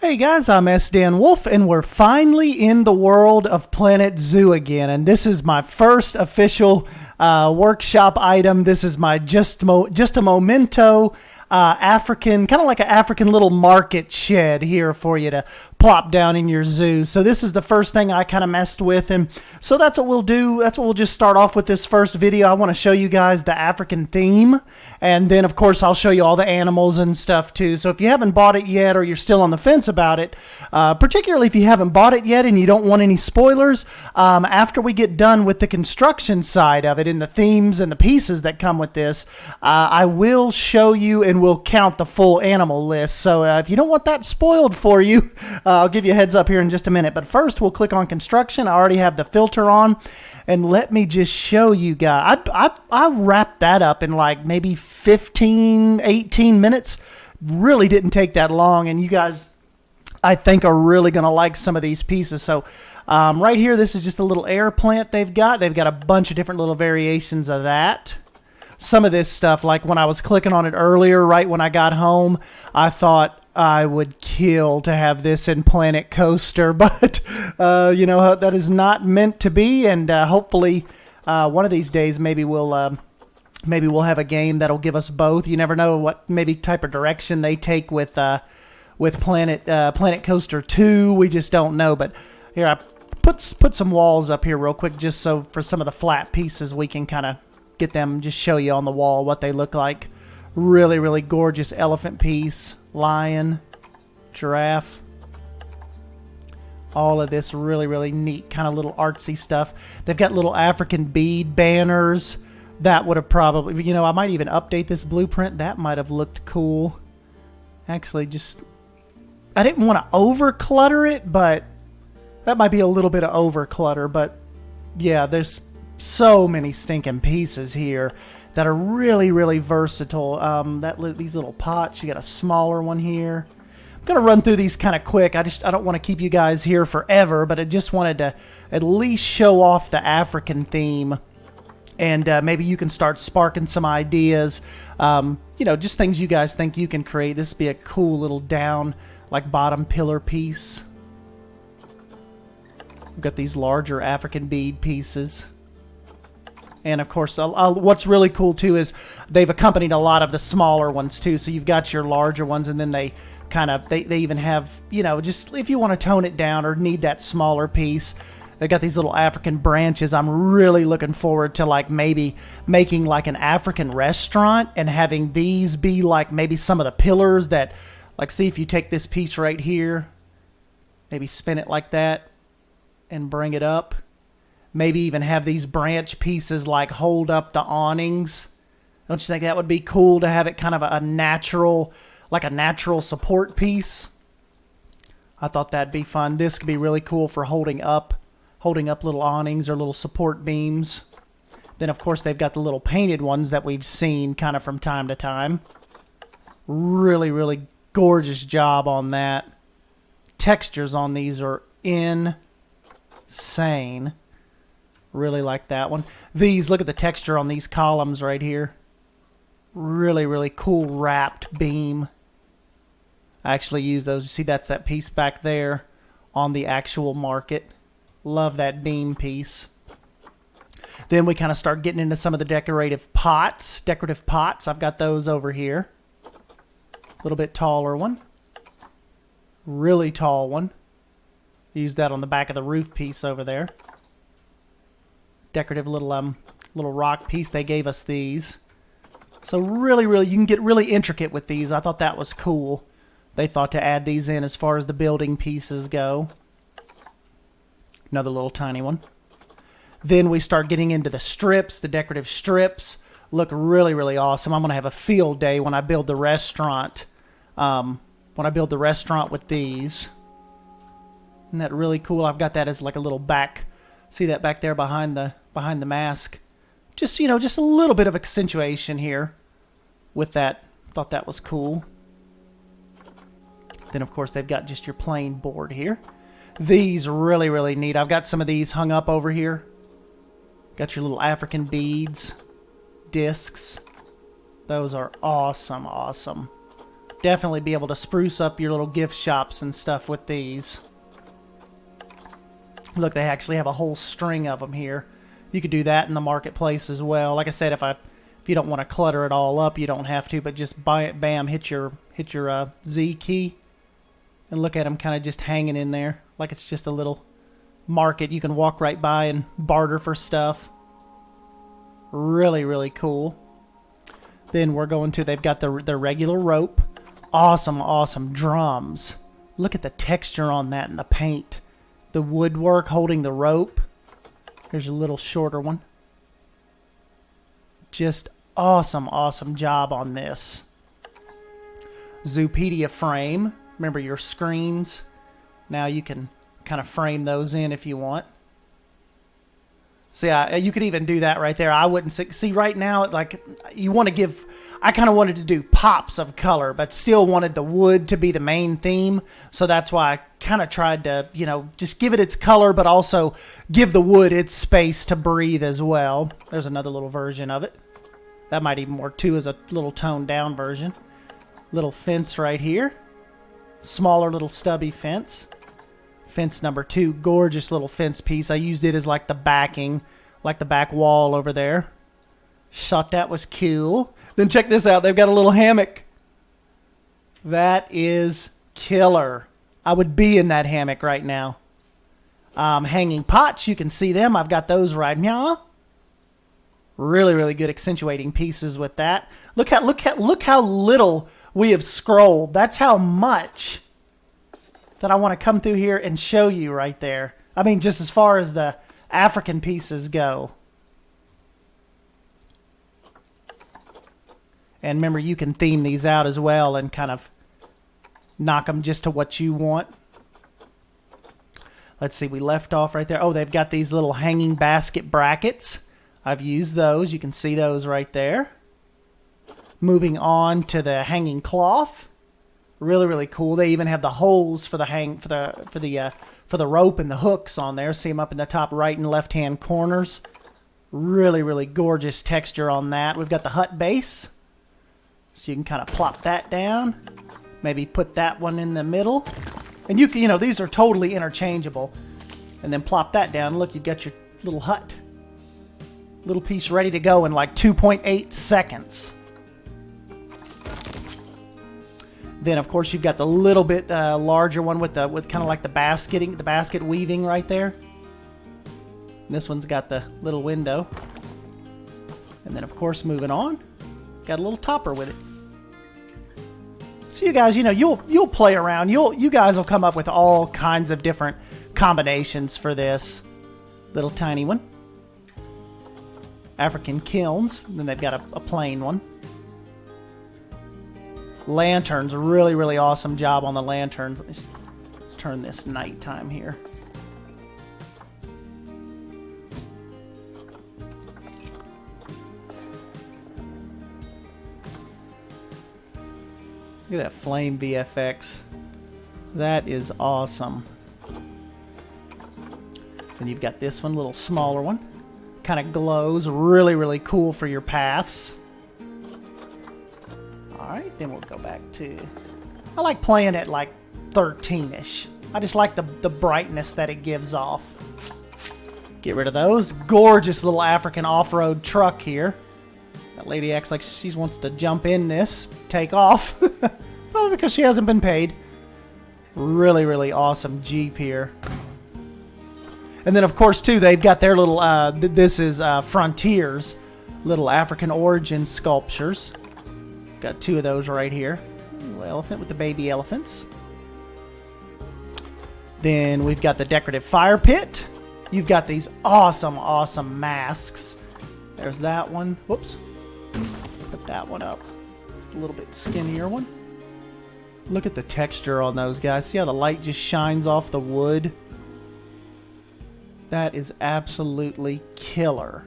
Hey guys, I'm S.Dan Wolf, and we're finally in the world of Planet Zoo again. And this is my first official workshop item. This is my just a memento African, kind of like an African little market shed here for you to plop down in your zoo. So this is the first thing I kind of messed with, and so that's what we'll do. That's what we'll just start off with this first video. I want to show you guys the African theme, and then of course I'll show you all the animals and stuff too. So if you haven't bought it yet, or you're still on the fence about it, particularly if you haven't bought it yet and you don't want any spoilers, after we get done with the construction side of it and the themes and the pieces that come with this, I will show you and we'll count the full animal list. So if you don't want that spoiled for you, I'll give you a heads up here in just a minute. But first, we'll click on construction. I already have the filter on. And let me just show you guys. I wrapped that up in like maybe 15, 18 minutes. Really didn't take that long. And you guys, I think, are really going to like some of these pieces. So right here, this is just a little air plant they've got. They've got a bunch of different little variations of that. Some of this stuff, like when I was clicking on it earlier, right when I got home, I thought I would kill to have this in Planet Coaster, but you know, that is not meant to be. And hopefully one of these days maybe we'll have a game that'll give us both. You never know what maybe type of direction they take with Planet Coaster 2. We just don't know. But here, I put some walls up here real quick, just so for some of the flat pieces we can kind of get them, just show you on the wall what they look like. Really, really gorgeous elephant piece, lion, giraffe. All of this really, really neat kind of little artsy stuff. They've got little African bead banners. That would have probably, you know, I might even update this blueprint. That might have looked cool. Actually, I didn't want to over clutter it, but that might be a little bit of over clutter. But yeah, there's so many stinking pieces here that are really, really versatile. These little pots, you got a smaller one here. I'm gonna run through these kind of quick. I don't want to keep you guys here forever, but I just wanted to at least show off the African theme, and maybe you can start sparking some ideas. You know, just things you guys think you can create. This would be a cool little down, like bottom pillar piece. We've got these larger African bead pieces. And of course, what's really cool too is they've accompanied a lot of the smaller ones too. So you've got your larger ones, and then they even have, you know, just if you want to tone it down or need that smaller piece, they got these little African branches. I'm really looking forward to like maybe making like an African restaurant and having these be like maybe some of the pillars that, like, see if you take this piece right here, maybe spin it like that and bring it up. Maybe even have these branch pieces like hold up the awnings. Don't you think that would be cool to have it kind of a natural, like a natural support piece? I thought that'd be fun. This could be really cool for holding up little awnings or little support beams. Then of course they've got the little painted ones that we've seen kind of from time to time. Really, really gorgeous job on that. Textures on these are insane. Really like that one. These, look at the texture on these columns right here. Really, really cool wrapped beam. I actually use those. You see, that's that piece back there on the actual market. Love that beam piece. Then we kind of start getting into some of the decorative pots. I've got those over here. A little bit taller one. Really tall one. Use that on the back of the roof piece over there. Decorative little rock piece. They gave us these. So really, really, you can get really intricate with these. I thought that was cool. They thought to add these in as far as the building pieces go. Another little tiny one. Then we start getting into the strips. The decorative strips look really, really awesome. I'm going to have a field day when I build the restaurant. With these. Isn't that really cool? I've got that as like a little back. See that back there behind the mask? Just, you know, just a little bit of accentuation here with that. Thought that was cool. Then of course they've got just your plain board here. These really, really neat. I've got some of these hung up over here. Got your little African beads, discs. Those are awesome, awesome. Definitely be able to spruce up your little gift shops and stuff with these. Look, they actually have a whole string of them here. You could do that in the marketplace as well. Like I said, if you don't want to clutter it all up, you don't have to, but just bam, hit your Z key, and look at them kind of just hanging in there like it's just a little market. You can walk right by and barter for stuff. Really, really cool. Then we're going to, they've got the regular rope. Awesome, awesome drums. Look at the texture on that and the paint. The woodwork holding the rope. There's a little shorter one. Just awesome, awesome job on this. Zoopedia frame. Remember your screens. Now you can kind of frame those in if you want. See, you could even do that right there. I wouldn't see right now, like, you want to give, I kind of wanted to do pops of color, but still wanted the wood to be the main theme. So that's why I kind of tried to, you know, just give it its color, but also give the wood its space to breathe as well. There's another little version of it. That might even work too as a little toned down version. Little fence right here. Smaller little stubby fence. Fence number 2, gorgeous little fence piece. I used it as like the backing, like the back wall over there. Thought that was cool. Then check this out. They've got a little hammock. That is killer. I would be in that hammock right now. Hanging pots, you can see them. I've got those right now. Really, really good accentuating pieces with that. Look how little we have scrolled. That's how much that I want to come through here and show you right there. I mean, just as far as the African pieces go. And remember, you can theme these out as well and kind of knock them just to what you want. Let's see, we left off right there. Oh, they've got these little hanging basket brackets. I've used those. You can see those right there. Moving on to the hanging cloth. Really, really cool. They even have the holes for the rope and the hooks on there. See them up in the top right and left hand corners. Really, really gorgeous texture on that. We've got the hut base, so you can kind of plop that down. Maybe put that one in the middle, and you know, these are totally interchangeable. And then plop that down. Look, you've got your little hut, little piece ready to go in like 2.8 seconds. Then, of course, you've got the little bit larger one with kind of like the basket weaving right there. And this one's got the little window. And then, of course, moving on, got a little topper with it. So you guys, you know, you'll play around. You guys will come up with all kinds of different combinations for this little tiny one. African kilns. And then they've got a plain one. Lanterns, really, really awesome job on the lanterns. Let's turn this nighttime here. Look at that flame VFX. That is awesome. And you've got this one, a little smaller one. Kind of glows, really, really cool for your paths. Alright, then we'll go back to... I like playing at like 13-ish. I just like the brightness that it gives off. Get rid of those. Gorgeous little African off-road truck here. That lady acts like she wants to jump in this, take off. Probably because she hasn't been paid. Really, really awesome Jeep here. And then, of course, too, they've got their little... this is Frontiers. Little African origin sculptures. Got 2 of those right here. Little elephant with the baby elephants. Then we've got the decorative fire pit. You've got these awesome, awesome masks. There's that one. Whoops. Put that one up. Just a little bit skinnier one. Look at the texture on those guys. See how the light just shines off the wood? That is absolutely killer.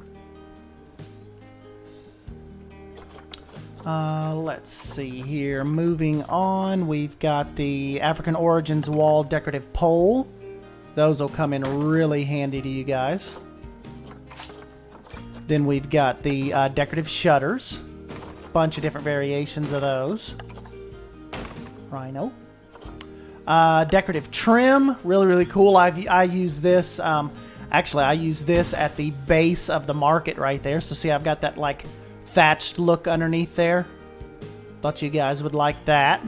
Let's see here. Moving on, we've got the African Origins wall decorative pole. Those will come in really handy to you guys. Then we've got the decorative shutters. Bunch of different variations of those. Rhino. Decorative trim, really, really cool. I use this, actually I use this at the base of the market right there. So see, I've got that like thatched look underneath there. Thought you guys would like that.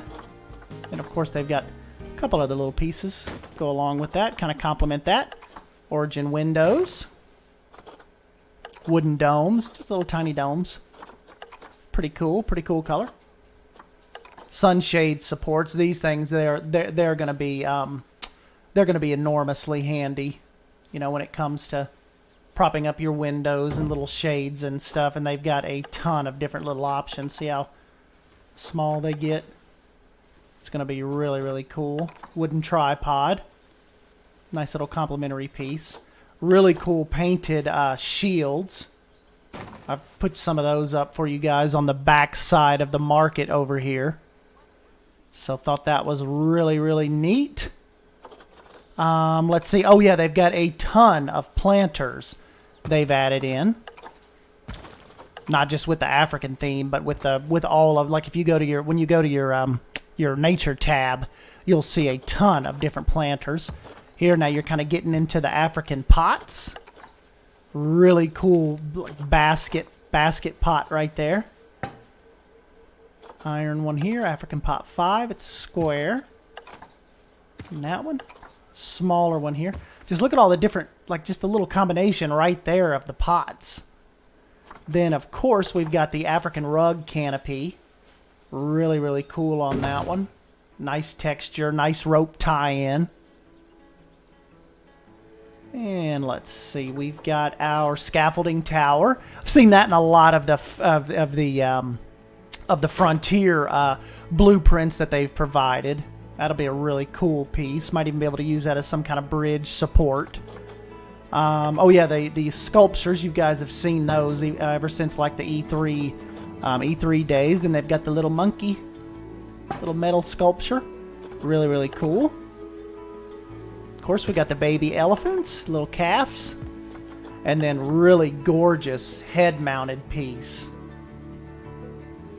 And of course they've got a couple other little pieces go along with that, kind of complement that. Origin windows. Wooden domes, just little tiny domes. Pretty cool color. Sunshade supports. These things they're going to be enormously handy, you know, when it comes to propping up your windows and little shades and stuff. And they've got a ton of different little options. See how small they get? It's going to be really, really cool. Wooden tripod. Nice little complimentary piece. Really cool painted shields. I've put some of those up for you guys on the back side of the market over here. So thought that was really, really neat. Let's see. Oh yeah, they've got a ton of planters they've added in. Not just with the African theme, but with all of, like, if you go to when you go to your nature tab, you'll see a ton of different planters. Here now you're kind of getting into the African pots. Really cool, like, basket pot right there. Iron one here, African pot 5. It's square. And that one, smaller one here. Just look at all the different, like, just the little combination right there of the pots. Then of course we've got the African rug canopy. Really, really cool on that one. Nice texture, nice rope tie-in. And let's see, we've got our scaffolding tower. I've seen that in a lot of the Frontier blueprints that they've provided. That'll be a really cool piece. Might even be able to use that as some kind of bridge support. Oh yeah, the sculptures, you guys have seen those ever since like the E3 days. Then they've got the little monkey, little metal sculpture. Really, really cool. Of course, we got the baby elephants, little calves, and then really gorgeous head-mounted piece.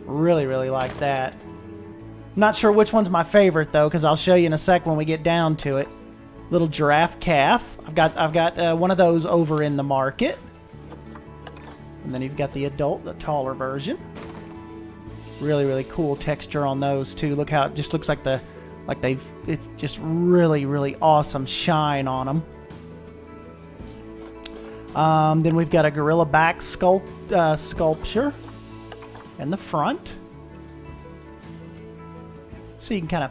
Really, really like that. Not sure which one's my favorite though, because I'll show you in a sec when we get down to it. Little giraffe calf. I've got one of those over in the market, and then you've got the adult, the taller version. Really, really cool texture on those too. Look how it just looks like it's just really, really awesome shine on them. Then we've got a gorilla back sculpture in the front. So you can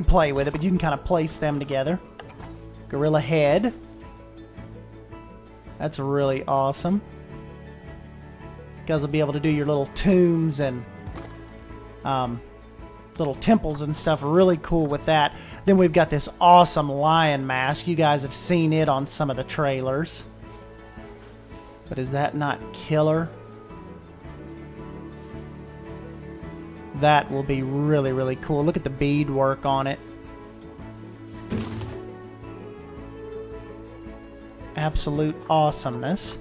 play with it, but you can kind of place them together. Gorilla head. That's really awesome. You guys will be able to do your little tombs and little temples and stuff. Really cool with that. Then we've got this awesome lion mask. You guys have seen it on some of the trailers. But is that not killer? That will be really, really cool. Look at the beadwork on it. Absolute awesomeness.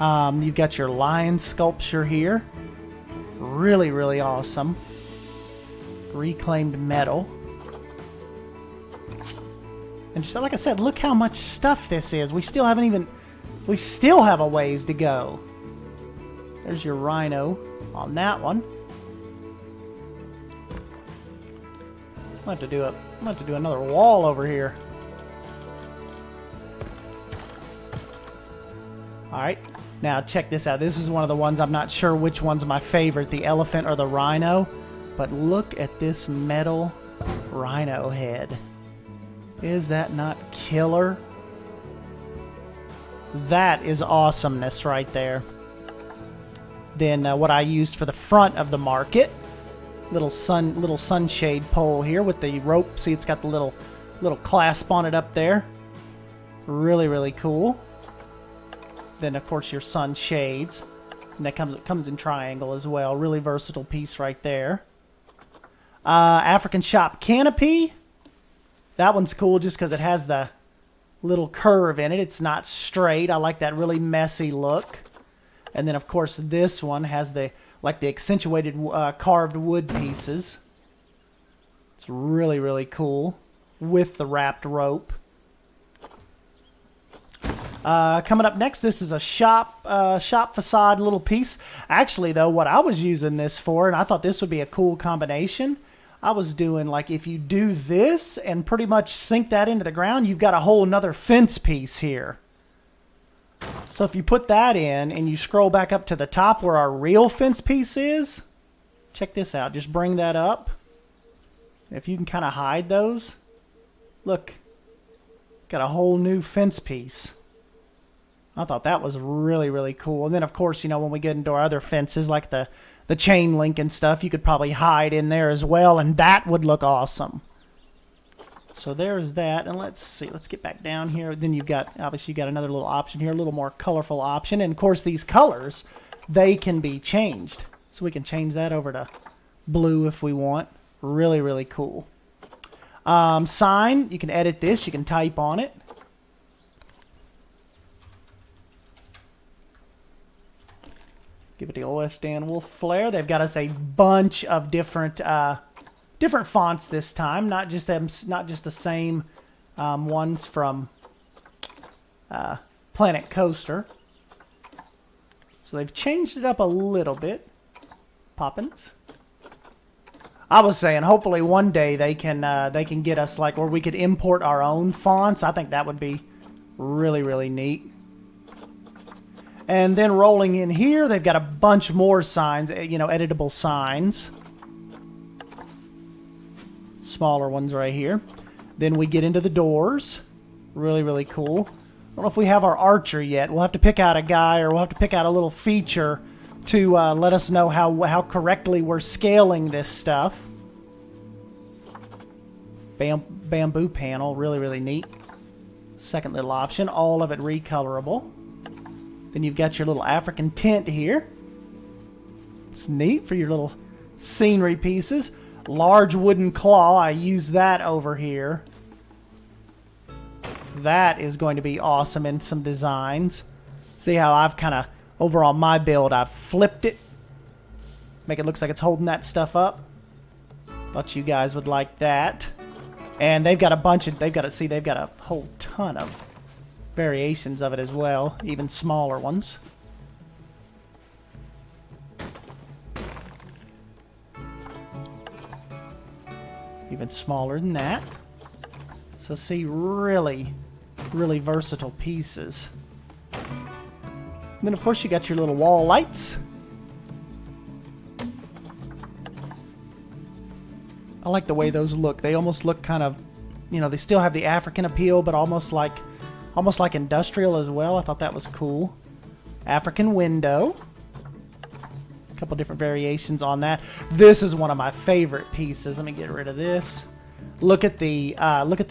You've got your lion sculpture here. Really, really awesome. Reclaimed metal. And just like I said, look how much stuff this is. We still have a ways to go. There's your rhino on that one. I'm going to have to do another wall over here. Alright, now check this out. This is one of the ones I'm not sure which one's my favorite, the elephant or the rhino. But look at this metal rhino head. Is that not killer? That is awesomeness right there. Then what I used for the front of the market, little sunshade pole here with the rope. See, it's got the little clasp on it up there. Really, really cool. Then of course your sunshades, and that comes in triangle as well. Really versatile piece right there. African Shoppe canopy. That one's cool just because it has the little curve in it. It's not straight. I like that really messy look. And then of course this one has the accentuated carved wood pieces. It's really, really cool with the wrapped rope. Coming up next, this is a shop facade little piece. Actually, though, what I was using this for, and I thought this would be a cool combination, I was doing like if you do this and pretty much sink that into the ground, you've got a whole nother fence piece here. So if you put that in and you scroll back up to the top where our real fence piece is, check this out. Just bring that up. If you can kind of hide those, look, got a whole new fence piece. I thought that was really, really cool. And then, of course, you know, when we get into our other fences, like the chain link and stuff, you could probably hide in there as well, and that would look awesome. So there's that. And let's see. Let's get back down here. Then you've got, obviously, you got another little option here, a little more colorful option. And, of course, these colors, they can be changed. So we can change that over to blue if we want. Really, really cool. Sign, you can edit this. You can type on it. Give it the OS Dan Wolf flair. They've got us a bunch of different fonts this time. Not just the same ones from Planet Coaster. So they've changed it up a little bit. Poppins. I was saying, hopefully one day they can get us like where we could import our own fonts. I think that would be really, really neat. And then rolling in here, they've got a bunch more signs, you know, editable signs. Smaller ones right here. Then we get into the doors. Really, really cool. I don't know if we have our archer yet. We'll have to pick out a guy, or we'll have to pick out a little feature to let us know how correctly we're scaling this stuff. Bamboo panel, really, really neat. Second little option, all of it recolorable. Then you've got your little African tent here. It's neat for your little scenery pieces. Large wooden claw, I use that over here. That is going to be awesome in some designs. See how I've kind of, over on my build, I've flipped it. Make it look like it's holding that stuff up. Thought you guys would like that. And they've got a bunch of, they've got a whole ton of variations of it as well, even smaller ones. Even smaller than that. So see, really, really versatile pieces. And then of course you got your little wall lights. I like the way those look. They almost look kind of, you know, they still have the African appeal, but almost like industrial as well. I thought that was cool. African window. A couple different variations on that. This is one of my favorite pieces. Let me get rid of this. Look at the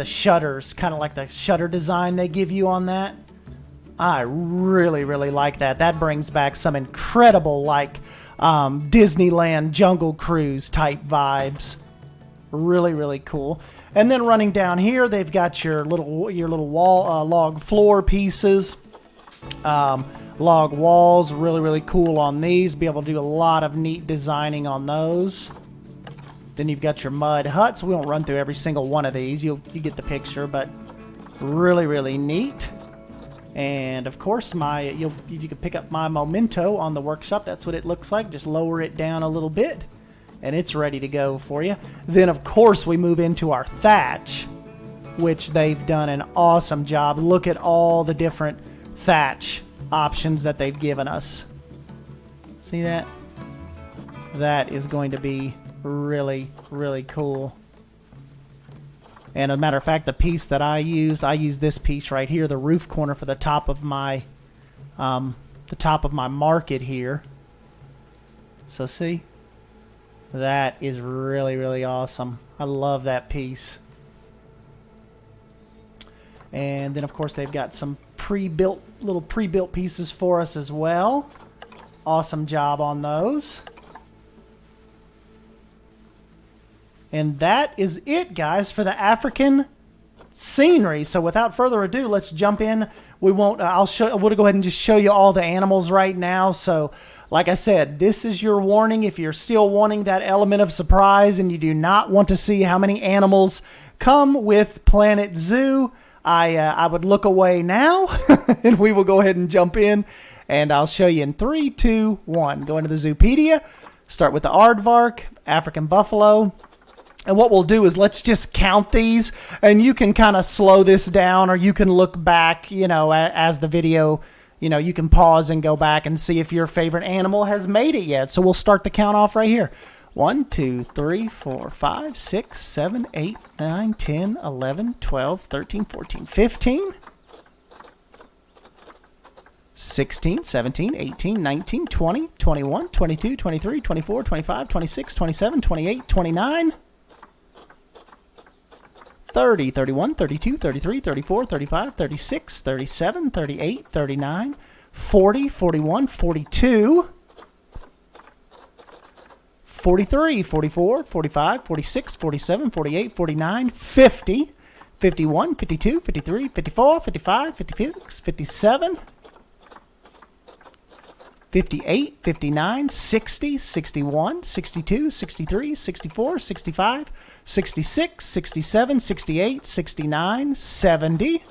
shutters, kind of like the shutter design they give you on that. I really, really like that. That brings back some incredible, like, Disneyland Jungle Cruise type vibes. Really, really cool. And then running down here, they've got your little wall log floor pieces, log walls. Really, really cool on these. Be able to do a lot of neat designing on those. Then you've got your mud huts. We won't run through every single one of these. You get the picture, but really, really neat. And of course, if you could pick up my memento on the workshop, that's what it looks like. Just lower it down a little bit, and it's ready to go for you. Then, of course, we move into our thatch, which they've done an awesome job. Look at all the different thatch options that they've given us. See that? That is going to be really, really cool. And as a matter of fact, the piece that I used this piece right here, the roof corner for the top of my market here. So see? That is really, really awesome. I love that piece. And then, of course, they've got some little pre-built pieces for us as well. Awesome job on those. And that is it, guys, for the African scenery. So without further ado, let's jump in. We won't. We'll go ahead and just show you all the animals right now. So Like I said, this is your warning if you're still wanting that element of surprise and you do not want to see how many animals come with Planet Zoo. I would look away now, and we will go ahead and jump in, and I'll show you in 3, 2, 1. Go into the Zoopedia, start with the Aardvark, African buffalo, and what we'll do is let's just count these, and you can kind of slow this down, or you can look back, you know, as the video, you know, you can pause and go back and see if your favorite animal has made it yet. So we'll start the count off right here. 1, 2, 3, 4, 5, 6, 7, 8, 9, 10, 11, 12, 13, 14, 15, 16, 17, 18, 19, 20, 21, 22, 23, 24, 25, 26, 27, 28, 29, 30, 31, 32, 33, 34, 35, 36, 37, 38, 39, 40, 41, 42, 43, 44, 45, 46, 47, 48, 49, 50, 51, 52, 53, 54, 55, 56, 57, 58, 59, 60, 61, 62, 63, 64, 65, 66, 67, 68, 69, 70,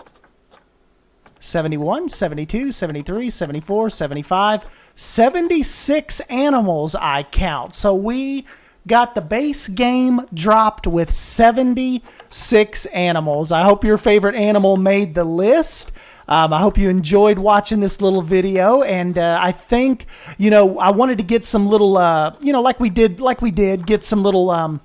71, 72, 73, 74, 75, 76 animals I count. So we got the base game dropped with 76 animals. I hope your favorite animal made the list. I hope you enjoyed watching this little video, and I think, you know, I wanted to get some little, you know, like we did, get some little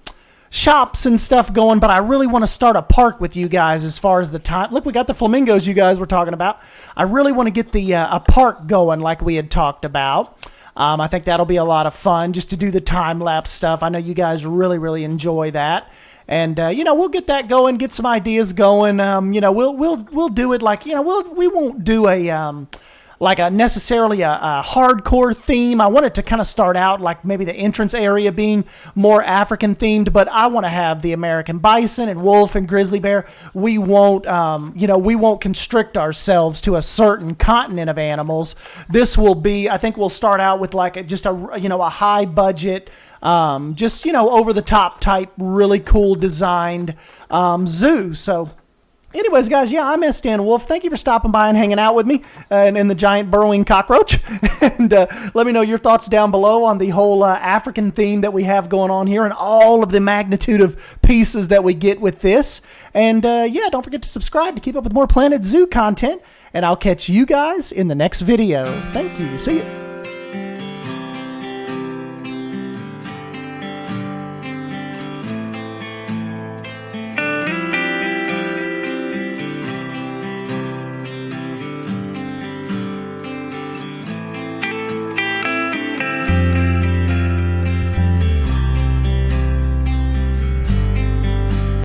shops and stuff going, but I really want to start a park with you guys as far as the time. Look, we got the flamingos you guys were talking about. I really want to get the a park going like we had talked about. I think that'll be a lot of fun just to do the time-lapse stuff. I know you guys really enjoy that. And, you know, we'll get that going, get some ideas going. You know, we'll do it like, you know, we won't do a, like necessarily a hardcore theme. I want it to kind of start out like maybe the entrance area being more African themed, but I want to have the American bison and wolf and grizzly bear. We won't, you know, we won't constrict ourselves to a certain continent of animals. This will be, I think we'll start out with like just a, you know, a high budget, just, you know, over the top type, really cool designed, zoo. So anyways, guys, yeah, I'm S. Dan Wolf. Thank you for stopping by and hanging out with me and the giant burrowing cockroach. And let me know your thoughts down below on the whole African theme that we have going on here and all of the magnitude of pieces that we get with this. And yeah, don't forget to subscribe to keep up with more Planet Zoo content. And I'll catch you guys in the next video. Thank you. See you.